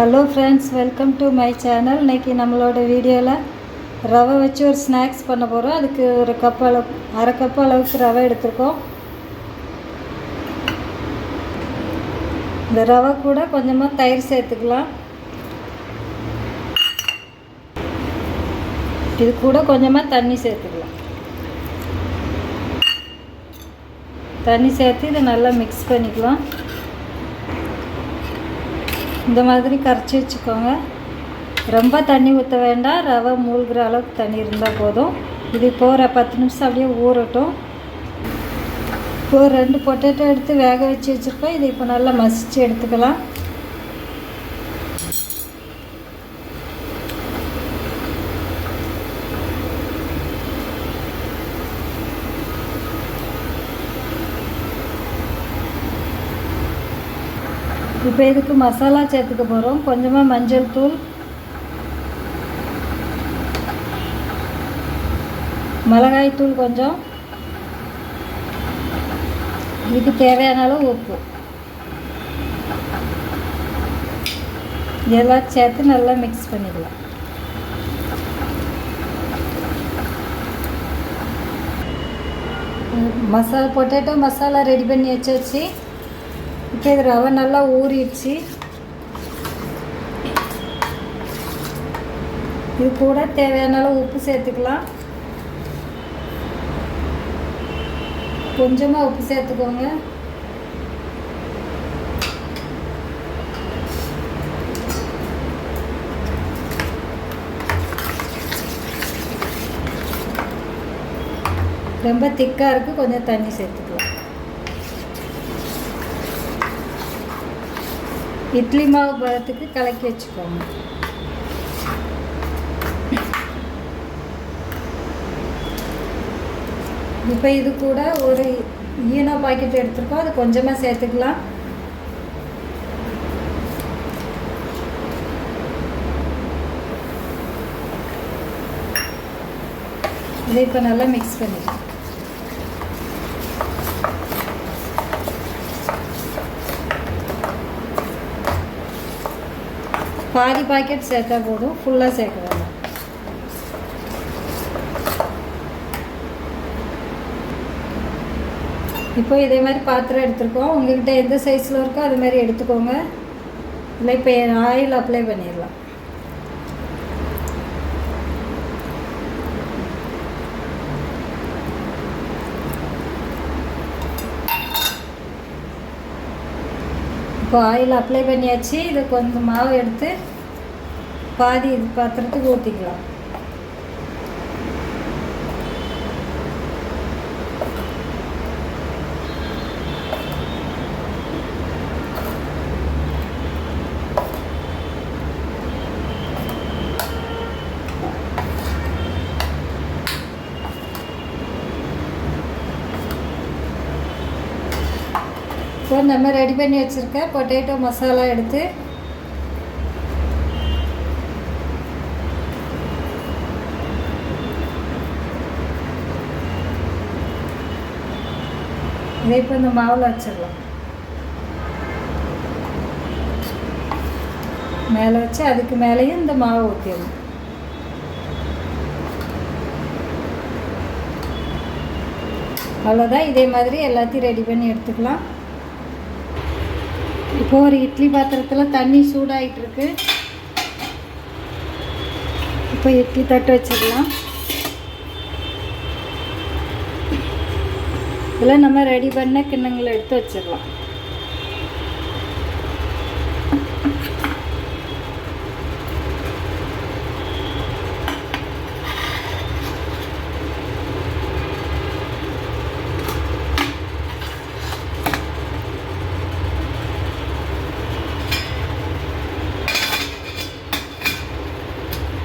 Hello friends, welcome to my channel. இன்றைக்கி நம்மளோட வீடியோவில் ரவை வச்சு ஒரு ஸ்நாக்ஸ் பண்ண போகிறோம். அதுக்கு ஒரு கப் அளவு, அரை கப் அளவுக்கு ரவை எடுத்துருக்கோம். இந்த ரவை கூட கொஞ்சமாக தயிர் சேர்த்துக்கலாம். இது கூட கொஞ்சமாக தண்ணி சேர்த்துக்கலாம். தண்ணி சேர்த்து இதை நல்லா மிக்ஸ் பண்ணிக்கலாம். இந்த மாதிரி கரைச்சி வச்சுக்கோங்க. ரொம்ப தண்ணி ஊற்ற வேண்டாம், ரவை மூழ்கிற அளவுக்கு தண்ணி இருந்தால் போதும். இது இப்போது 10 நிமிஷம் அப்படியே ஊறட்டும். இப்போது 2 பொட்டேட்டோ எடுத்து வேக வச்சு வச்சுருக்கோம். இதை இப்போ நல்லா மசிச்சு எடுத்துக்கலாம். இப்போ இதுக்கு மசாலா சேர்த்துக்க போகிறோம். கொஞ்சமாக மஞ்சள் தூள், மிளகாய் தூள் கொஞ்சம், இதுக்கு தேவையான அளவு உப்பு, இதெல்லாம் சேர்த்து நல்லா மிக்ஸ் பண்ணிக்கலாம். பொட்டேட்டோ மசாலா ரெடி பண்ணி வச்சாச்சு. இப்போ இது ரவை நல்லா ஊறிடுச்சு. இது கூட தேவையான அளவு உப்பு சேர்த்துக்கலாம். கொஞ்சமாக உப்பு சேர்த்துக்கோங்க. ரொம்ப திக்காக இருக்குது, கொஞ்சம் தண்ணி சேர்த்துக்கலாம். இட்லி மாவு பதத்துக்கு கலக்கி வச்சுக்கோங்க. இப்போ இது கூட ஒரு ஈனோ பாக்கெட் எடுத்துருக்கோம், அது கொஞ்சமாக சேர்த்துக்கலாம். இதை இப்போ நல்லா மிக்ஸ் பண்ணிக்கலாம். பாதி பாக்கெட் சேர்த்தா போதும், ஃபுல்லாக சேர்க்க வேண்டாம். இப்போ இதே மாதிரி பாத்திரம் எடுத்துருக்கோம். உங்கள்கிட்ட எந்த சைஸில் இருக்கோ அது மாதிரி எடுத்துக்கோங்க. இல்லை இப்போ ஆயில் அப்ளை பண்ணிடலாம். இப்போ ஆயில் அப்ளை பண்ணியாச்சு. இதை கொஞ்சம் மாவு எடுத்து பாதி இது பாத்திரத்துக்கு ஊற்றிக்கலாம். இப்போ நம்ம ரெடி பண்ணி வச்சுருக்க பொட்டேட்டோ மசாலா எடுத்து இதை இப்போ இந்த மாவில் வச்சிடலாம். மேலே வச்சு அதுக்கு மேலேயும் இந்த மாவு ஊற்றிடணும். அவ்வளோதான். இதே மாதிரி எல்லாத்தையும் ரெடி பண்ணி எடுத்துக்கலாம். இப்போ ஒரு இட்லி பாத்திரத்தில் தண்ணி சூடாகிட்டுருக்கு. இப்போ இட்லி தட்டு வச்சிடலாம். இதில் நம்ம ரெடி பண்ண கிண்ணங்களை எடுத்து வச்சிடலாம்.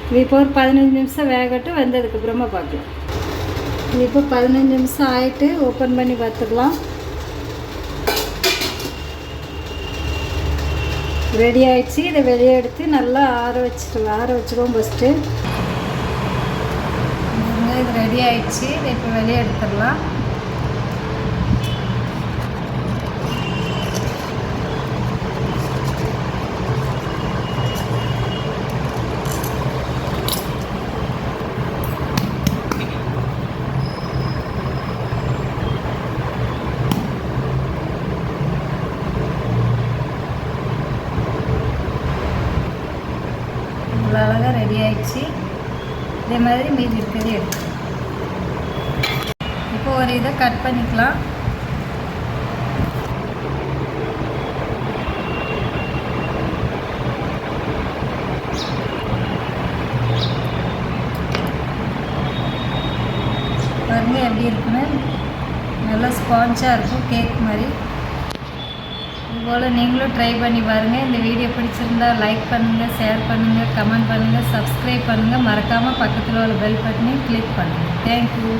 இது இப்போ ஒரு 15 நிமிஷம் வேகட்டும். வந்ததுக்கப்புறமா பார்க்கலாம். இது இப்போ 15 நிமிஷம் ஆகிட்டு ஓப்பன் பண்ணி பார்த்துக்கலாம். ரெடி ஆகிடுச்சு. இதை வெளியே எடுத்து நல்லா ஆற வச்சுருவோம் ஃபஸ்ட்டு. இது ரெடி ஆகிடுச்சு. இதை இப்போ வெளியே எடுத்துடலாம். அவ்வளோதான், ரெடி ஆயிடுச்சு. இதே மாதிரி மீதி இருக்கிறது எடுத்து இப்போ ஒரு இதை கட் பண்ணிக்கலாம். பாருங்கள் எப்படி இருக்குன்னு, நல்லா ஸ்பான்ஜாக இருக்கும், கேக் மாதிரி. இதுபோல் நீங்களும் ட்ரை பண்ணி பாருங்கள். இந்த வீடியோ பிடிச்சிருந்தா லைக் பண்ணுங்கள், ஷேர் பண்ணுங்கள், கமெண்ட் பண்ணுங்கள், சப்ஸ்கிரைப் பண்ணுங்கள். மறக்காமல் பக்கத்தில் உள்ள பெல் பட்டனையும் கிளிக் பண்ணுங்கள். தேங்க்யூ.